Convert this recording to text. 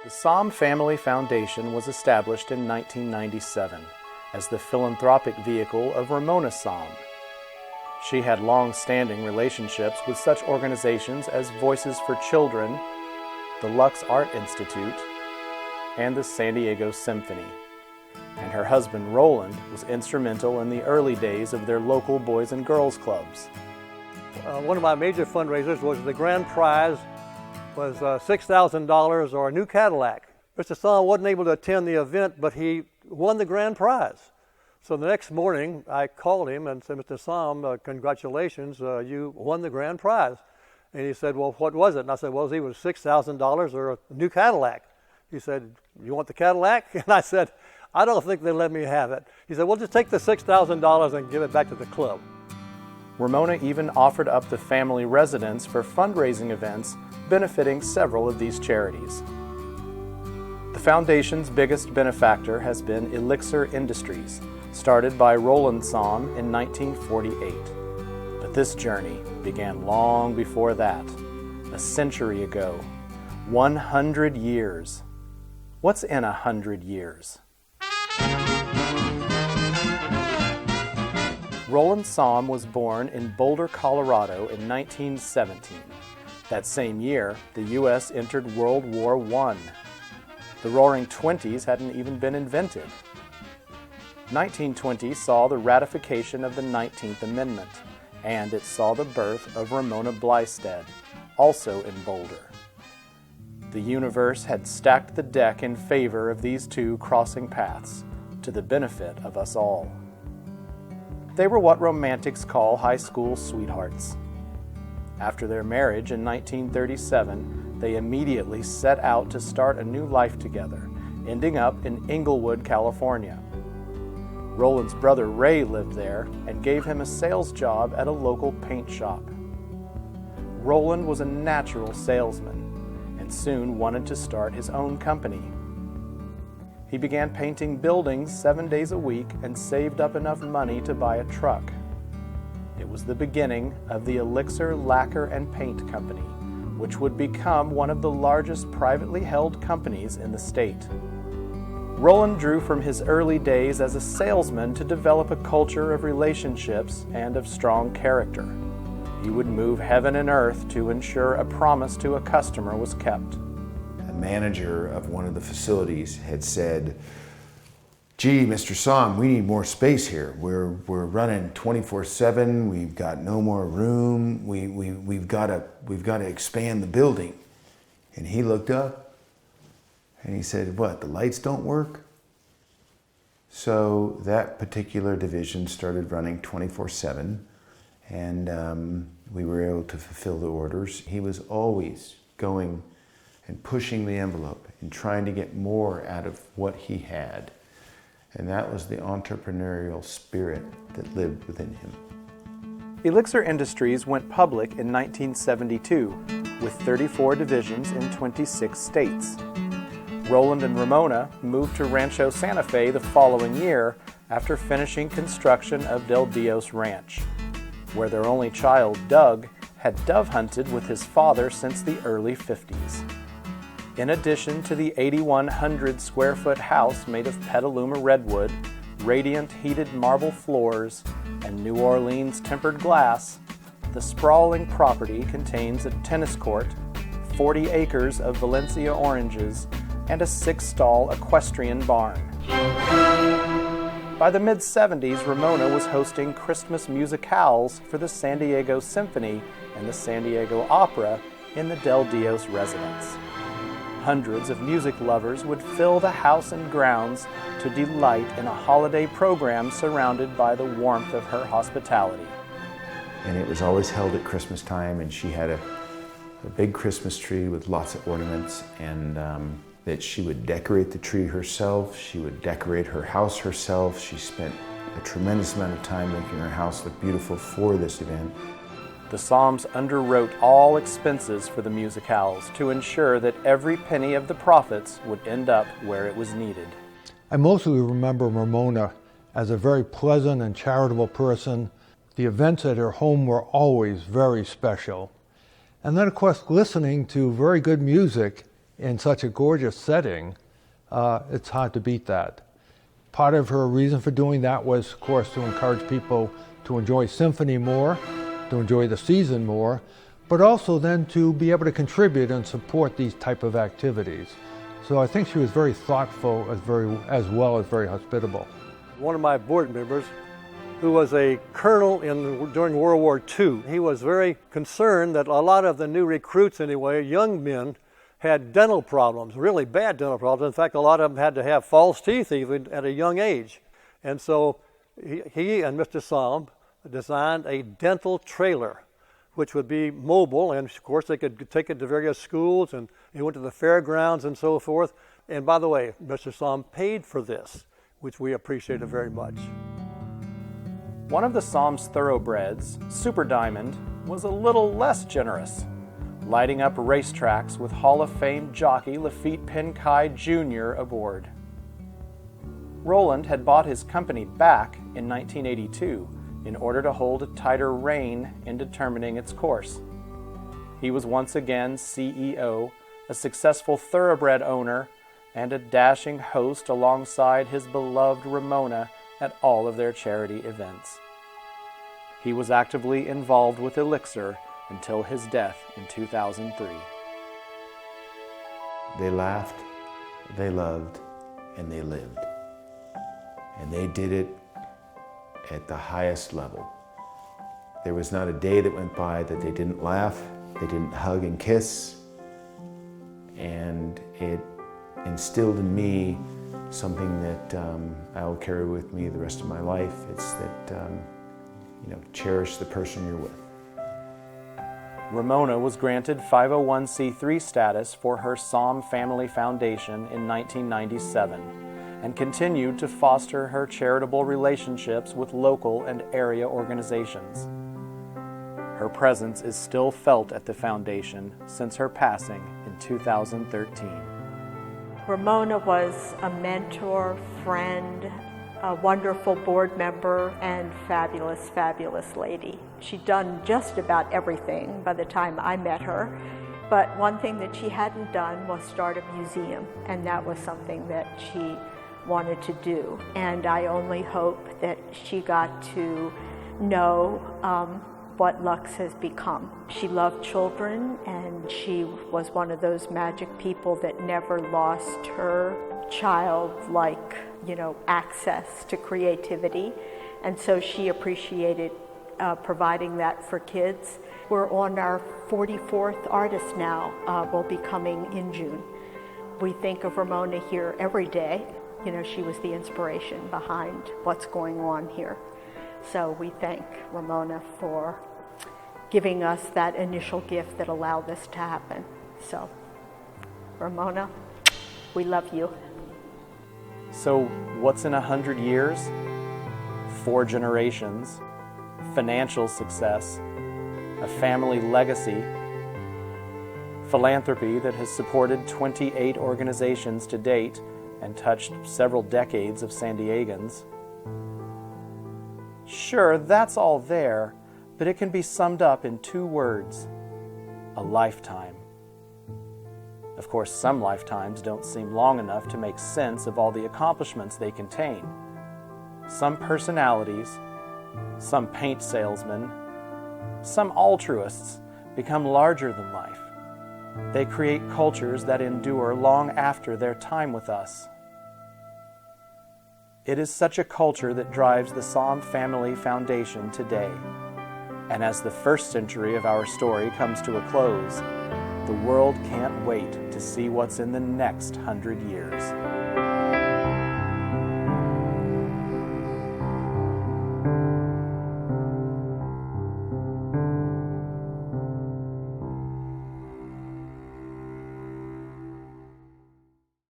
The Sahm Family Foundation was established in 1997 as the philanthropic vehicle of Ramona Sahm. She had long-standing relationships with such organizations as Voices for Children, the Lux Art Institute, and the San Diego Symphony. And her husband, Roland, was instrumental in the early days of their local Boys and Girls Clubs. One of my major fundraisers was the grand prize was $6,000 or a new Cadillac. Mr. Sahm wasn't able to attend the event, but he won the grand prize. So the next morning, I called him and said, Mr. Sahm, congratulations, you won the grand prize. And he said, well, what was it? And I said, well, it was $6,000 or a new Cadillac. He said, you want the Cadillac? And I said, I don't think they let me have it. He said, well, just take the $6,000 and give it back to the club. Ramona even offered up the family residence for fundraising events benefiting several of these charities. The foundation's biggest benefactor has been Elixir Industries, started by Roland Sahm in 1948. But this journey began long before that, a century ago, 100 years. What's in 100 years? Roland Sahm was born in Boulder, Colorado in 1917. That same year, the U.S. entered World War I. The Roaring Twenties hadn't even been invented. 1920 saw the ratification of the 19th Amendment, and it saw the birth of Ramona Blysted, also in Boulder. The universe had stacked the deck in favor of these two crossing paths, to the benefit of us all. They were what romantics call high school sweethearts. After their marriage in 1937, they immediately set out to start a new life together, ending up in Inglewood, California. Roland's brother Ray lived there and gave him a sales job at a local paint shop. Roland was a natural salesman and soon wanted to start his own company. He began painting buildings 7 days a week and saved up enough money to buy a truck. It was the beginning of the Elixir Lacquer and Paint Company, which would become one of the largest privately held companies in the state. Roland drew from his early days as a salesman to develop a culture of relationships and of strong character. He would move heaven and earth to ensure a promise to a customer was kept. Manager of one of the facilities had said, gee, Mr. Sahm, we need more space here. We're running 24/7. We've got no more room. We've got to expand the building. And he looked up and he said, what, the lights don't work? So that particular division started running 24/7, and we were able to fulfill the orders. He was always going and pushing the envelope and trying to get more out of what he had. And that was the entrepreneurial spirit that lived within him. Elixir Industries went public in 1972 with 34 divisions in 26 states. Roland and Ramona moved to Rancho Santa Fe the following year after finishing construction of Del Dios Ranch, where their only child, Doug, had dove hunted with his father since the early 50s. In addition to the 8,100 square foot house made of Petaluma redwood, radiant heated marble floors, and New Orleans tempered glass, the sprawling property contains a tennis court, 40 acres of Valencia oranges, and a 6-stall equestrian barn. By the mid-70s, Ramona was hosting Christmas musicales for the San Diego Symphony and the San Diego Opera in the Del Dios residence. Hundreds of music lovers would fill the house and grounds to delight in a holiday program surrounded by the warmth of her hospitality. And it was always held at Christmas time, and she had a big Christmas tree with lots of ornaments, and that she would decorate the tree herself. She would decorate her house herself. She spent a tremendous amount of time making her house look beautiful for this event. The Sahms underwrote all expenses for the musicales to ensure that every penny of the profits would end up where it was needed. I mostly remember Ramona as a very pleasant and charitable person. The events at her home were always very special. And then, of course, listening to very good music in such a gorgeous setting, it's hard to beat that. Part of her reason for doing that was, of course, to encourage people to enjoy symphony more, to enjoy the season more, but also then to be able to contribute and support these type of activities. So I think she was very thoughtful as well as very hospitable. One of my board members, who was a colonel during World War II, he was very concerned that a lot of the new recruits anyway, young men, had dental problems, really bad dental problems. In fact, a lot of them had to have false teeth even at a young age. And so he and Mr. Sahm designed a dental trailer, which would be mobile, and of course they could take it to various schools, and he went to the fairgrounds and so forth. And by the way, Mr. Sahm paid for this, which we appreciated very much. One of the Sahm's thoroughbreds, Super Diamond, was a little less generous, lighting up racetracks with Hall of Fame jockey Lafitte Pinkai Jr. aboard. Roland had bought his company back in 1982 in order to hold a tighter rein in determining its course. He was once again CEO, a successful thoroughbred owner, and a dashing host alongside his beloved Ramona at all of their charity events. He was actively involved with Elixir until his death in 2003. They laughed, they loved, and they lived. And they did it at the highest level. There was not a day that went by that they didn't laugh, they didn't hug and kiss, and it instilled in me something that I will carry with me the rest of my life. It's that, cherish the person you're with. Ramona was granted 501c3 status for her Sahm Family Foundation in 1997 and continued to foster her charitable relationships with local and area organizations. Her presence is still felt at the foundation since her passing in 2013. Ramona was a mentor, friend, a wonderful board member, and fabulous, fabulous lady. She'd done just about everything by the time I met her, but one thing that she hadn't done was start a museum, and that was something that she wanted to do. And I only hope that she got to know what Lux has become. She loved children, and she was one of those magic people that never lost her childlike, access to creativity. And so she appreciated providing that for kids. We're on our 44th artist now, will be coming in June. We think of Ramona here every day. She was the inspiration behind what's going on here. So we thank Ramona for giving us that initial gift that allowed this to happen. So, Ramona, we love you. So what's in 100 years? 4 generations, financial success, a family legacy, philanthropy that has supported 28 organizations to date and touched several decades of San Diegans. Sure, that's all there, but it can be summed up in 2 words: a lifetime. Of course, some lifetimes don't seem long enough to make sense of all the accomplishments they contain. Some personalities, some paint salesmen, some altruists become larger than life. They create cultures that endure long after their time with us. It is such a culture that drives the Sahm Family Foundation today. And as the first century of our story comes to a close, the world can't wait to see what's in the next 100 years.